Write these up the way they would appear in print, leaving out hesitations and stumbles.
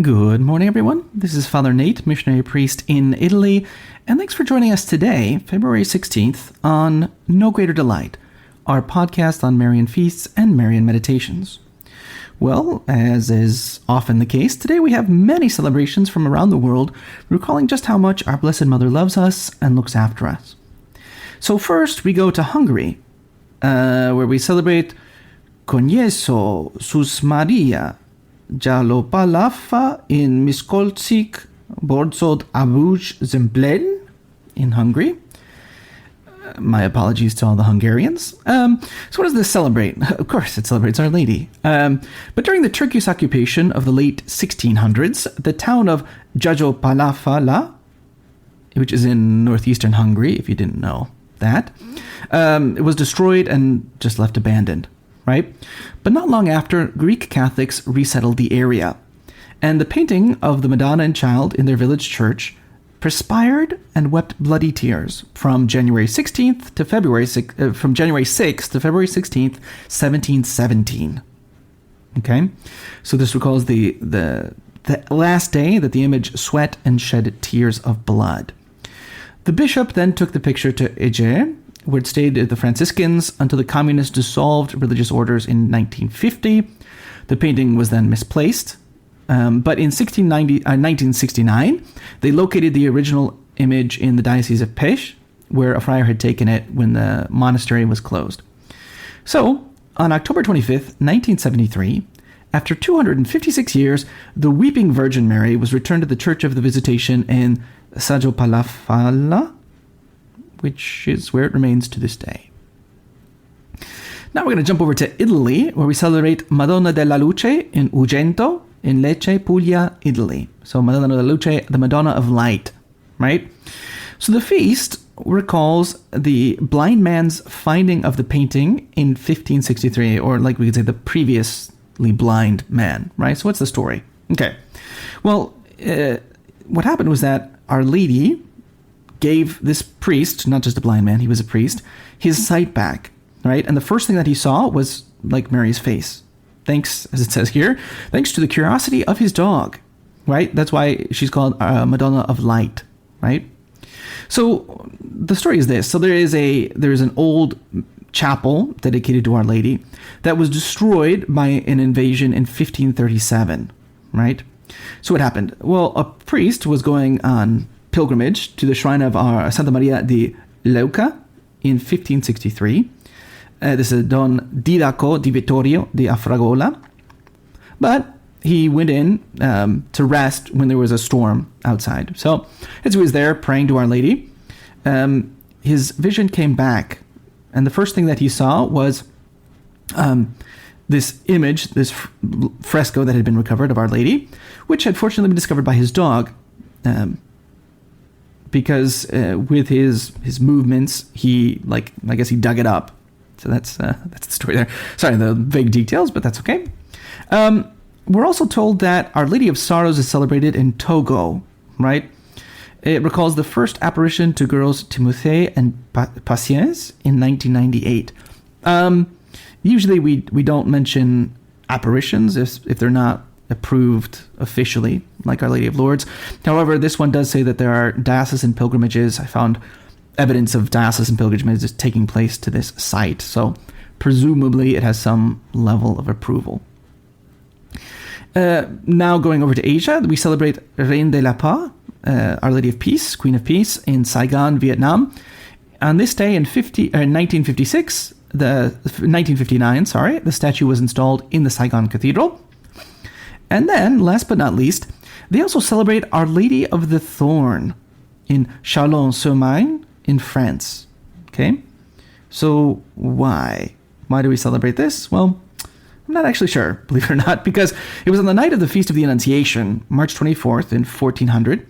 Good morning, everyone. This is Father Nate, missionary priest in Italy, and thanks for joining us today, February 16th, on No Greater Delight, our podcast on Marian feasts and Marian meditations. Well, as is often the case, today we have many celebrations from around the world, recalling just how much our Blessed Mother loves us and looks after us. So first, we go to Hungary, where we celebrate Konieso Sus Maria Jalopalafa in Miskolcik, Borzod Abuj Zemplen in Hungary. My apologies to all the Hungarians. So what does this celebrate? Of course, it celebrates Our Lady. But during the Turkish occupation of the late 1600s, the town of Jajopalafala, which is in northeastern Hungary, if you didn't know that, it was destroyed and just left abandoned. Right? But not long after, Greek Catholics resettled the area, and the painting of the Madonna and Child in their village church perspired and wept bloody tears from January 16th to from January 6th to February 16th, 1717. Okay? So this recalls the last day that the image sweat and shed tears of blood. The bishop then took the picture to Eger, where it stayed at the Franciscans until the communists dissolved religious orders in 1950. The painting was then misplaced. But in 1969, they located the original image in the Diocese of Pécs, where a friar had taken it when the monastery was closed. So, on October 25th, 1973, after 256 years, the Weeping Virgin Mary was returned to the Church of the Visitation in Jajopalafala, which is where it remains to this day. Now we're going to jump over to Italy, where we celebrate Madonna della Luce in Ugento, in Lecce, Puglia, Italy. So Madonna della Luce, the Madonna of Light, right? So the feast recalls the blind man's finding of the painting in 1563, or like we could say, the previously blind man, right? So what's the story? Okay. Well, what happened was that Our Lady gave this priest, not just a blind man, he was a priest, his sight back, right? And the first thing that he saw was like Mary's face. Thanks, as it says here, thanks to the curiosity of his dog, right? That's why she's called Madonna of Light, right? So the story is this. So there is an old chapel dedicated to Our Lady that was destroyed by an invasion in 1537, right? So what happened? Well, a priest was going on pilgrimage to the shrine of our Santa Maria di Leuca in 1563. This is Don Didaco di Vittorio di Afragola. But he went in to rest when there was a storm outside. So as he was there praying to Our Lady, his vision came back. And the first thing that he saw was this image, this fresco that had been recovered of Our Lady, which had fortunately been discovered by his dog. Because with his movements, he dug it up. So that's the story there. Sorry, the vague details, but that's okay. We're also told that Our Lady of Sorrows is celebrated in Togo, right? It recalls the first apparition to girls Timothée and Patience in 1998. Usually we don't mention apparitions if they're not approved officially, like Our Lady of Lourdes. However, this one does say that there are diocesan pilgrimages. I found evidence of diocesan pilgrimages taking place to this site, so presumably it has some level of approval. Now going over to Asia, we celebrate Reine de la Paix, Our Lady of Peace, Queen of Peace, in Saigon, Vietnam. On this day in 1959, the statue was installed in the Saigon Cathedral. And then, last but not least, they also celebrate Our Lady of the Thorn in Chalon-sur-Marne in France. Okay? So why? Why do we celebrate this? Well, I'm not actually sure, believe it or not, because it was on the night of the Feast of the Annunciation, March 24th in 1400,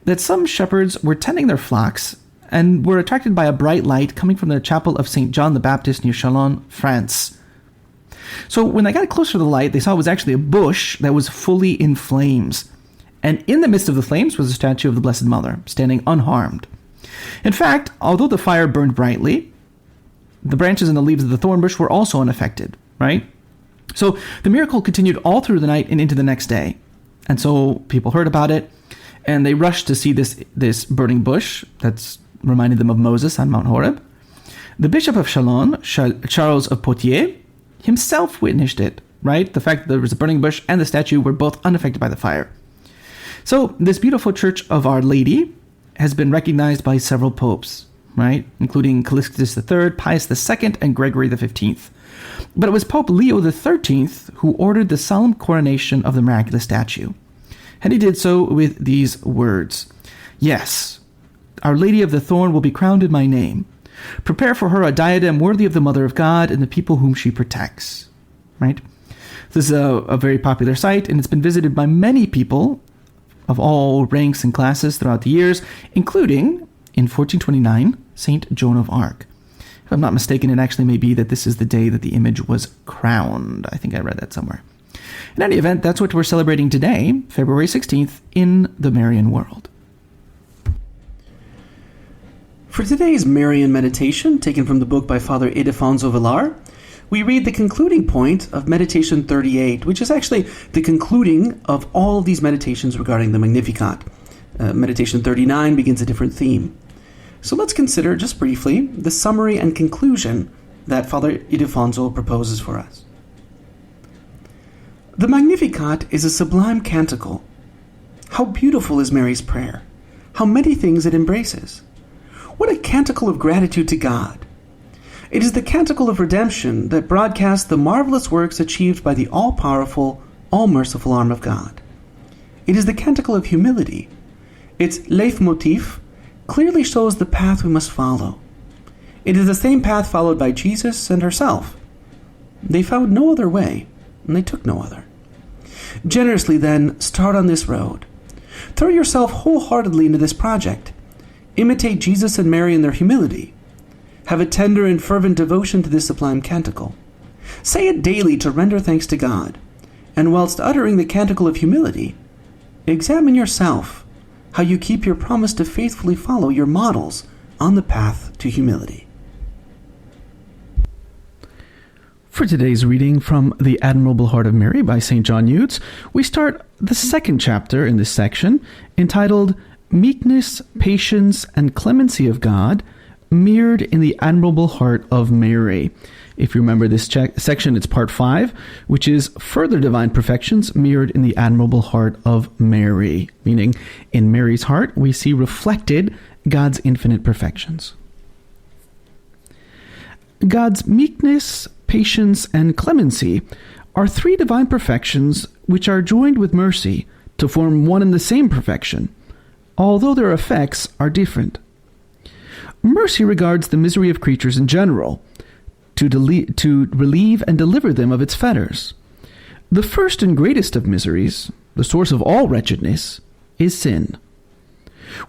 that some shepherds were tending their flocks and were attracted by a bright light coming from the chapel of St. John the Baptist near Chalon, France. So when they got closer to the light, they saw it was actually a bush that was fully in flames. And in the midst of the flames was a statue of the Blessed Mother, standing unharmed. In fact, although the fire burned brightly, the branches and the leaves of the thorn bush were also unaffected, right? So the miracle continued all through the night and into the next day. And so people heard about it, and they rushed to see this burning bush that's reminded them of Moses on Mount Horeb. The Bishop of Chalon, Charles of Poitiers, himself witnessed it, right? The fact that there was a burning bush and the statue were both unaffected by the fire. So this beautiful church of Our Lady has been recognized by several popes, right? Including Calixtus III, Pius II, and Gregory XV. But it was Pope Leo XIII who ordered the solemn coronation of the miraculous statue. And he did so with these words: "Yes, Our Lady of the Thorn will be crowned in my name. Prepare for her a diadem worthy of the Mother of God and the people whom she protects." Right? This is a very popular site, and it's been visited by many people of all ranks and classes throughout the years, including, in 1429, Saint Joan of Arc. If I'm not mistaken, it actually may be that this is the day that the image was crowned. I think I read that somewhere. In any event, that's what we're celebrating today, February 16th, in the Marian world. For today's Marian Meditation, taken from the book by Father Ildefonso Villar, we read the concluding point of Meditation 38, which is actually the concluding of all of these meditations regarding the Magnificat. Meditation 39 begins a different theme. So let's consider, just briefly, the summary and conclusion that Father Ildefonso proposes for us. The Magnificat is a sublime canticle. How beautiful is Mary's prayer! How many things it embraces! What a canticle of gratitude to God! It is the canticle of redemption that broadcasts the marvelous works achieved by the all-powerful, all-merciful arm of God. It is the canticle of humility. Its leitmotif clearly shows the path we must follow. It is the same path followed by Jesus and herself. They found no other way, and they took no other. Generously, then, start on this road. Throw yourself wholeheartedly into this project. Imitate Jesus and Mary in their humility. Have a tender and fervent devotion to this sublime canticle. Say it daily to render thanks to God, and whilst uttering the canticle of humility, examine yourself, how you keep your promise to faithfully follow your models on the path to humility. For today's reading from The Admirable Heart of Mary by St. John Eudes, we start the second chapter in this section, entitled Meekness, Patience, and Clemency of God, mirrored in the Admirable Heart of Mary. If you remember this section, it's part 5, which is further divine perfections mirrored in the Admirable Heart of Mary, meaning in Mary's heart we see reflected God's infinite perfections. God's meekness, patience, and clemency are 3 divine perfections which are joined with mercy to form one and the same perfection, although their effects are different. Mercy regards the misery of creatures in general, to relieve and deliver them of its fetters. The first and greatest of miseries, the source of all wretchedness, is sin.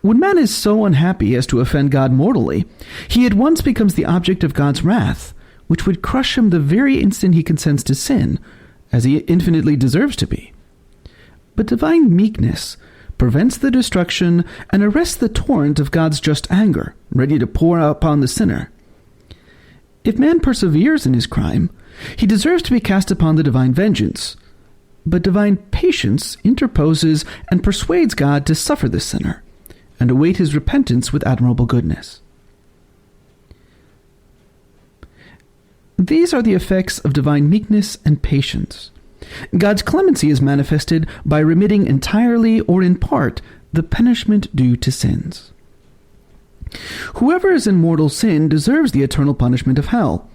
When man is so unhappy as to offend God mortally, he at once becomes the object of God's wrath, which would crush him the very instant he consents to sin, as he infinitely deserves to be. But divine meekness prevents the destruction and arrests the torrent of God's just anger, ready to pour out upon the sinner. If man perseveres in his crime, he deserves to be cast upon the divine vengeance, but divine patience interposes and persuades God to suffer the sinner, and await his repentance with admirable goodness. These are the effects of divine meekness and patience. God's clemency is manifested by remitting entirely or in part the punishment due to sins. Whoever is in mortal sin deserves the eternal punishment of hell,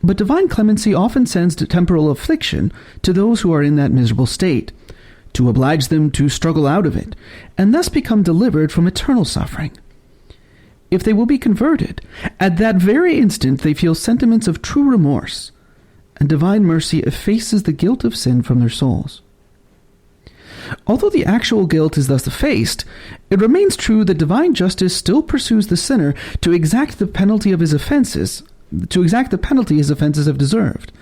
but divine clemency often sends temporal affliction to those who are in that miserable state, to oblige them to struggle out of it, and thus become delivered from eternal suffering. If they will be converted, at that very instant they feel sentiments of true remorse, and divine mercy effaces the guilt of sin from their souls. Although the actual guilt is thus effaced, it remains true that divine justice still pursues the sinner to exact the penalty his offenses have deserved.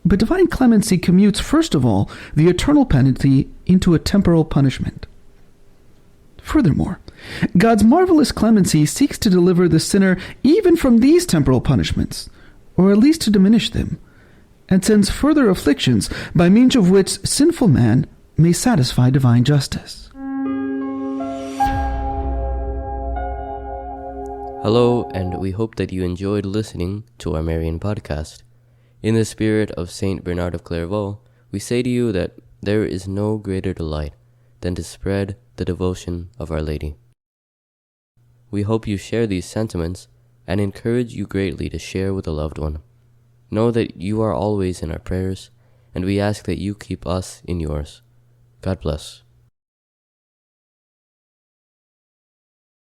But divine clemency commutes first of all the eternal penalty into a temporal punishment. Furthermore, God's marvelous clemency seeks to deliver the sinner even from these temporal punishments, or at least to diminish them, and sends further afflictions by means of which sinful man may satisfy divine justice. Hello, and we hope that you enjoyed listening to our Marian podcast. In the spirit of Saint Bernard of Clairvaux, we say to you that there is no greater delight than to spread the devotion of Our Lady. We hope you share these sentiments and encourage you greatly to share with a loved one. Know that you are always in our prayers, and we ask that you keep us in yours. God bless.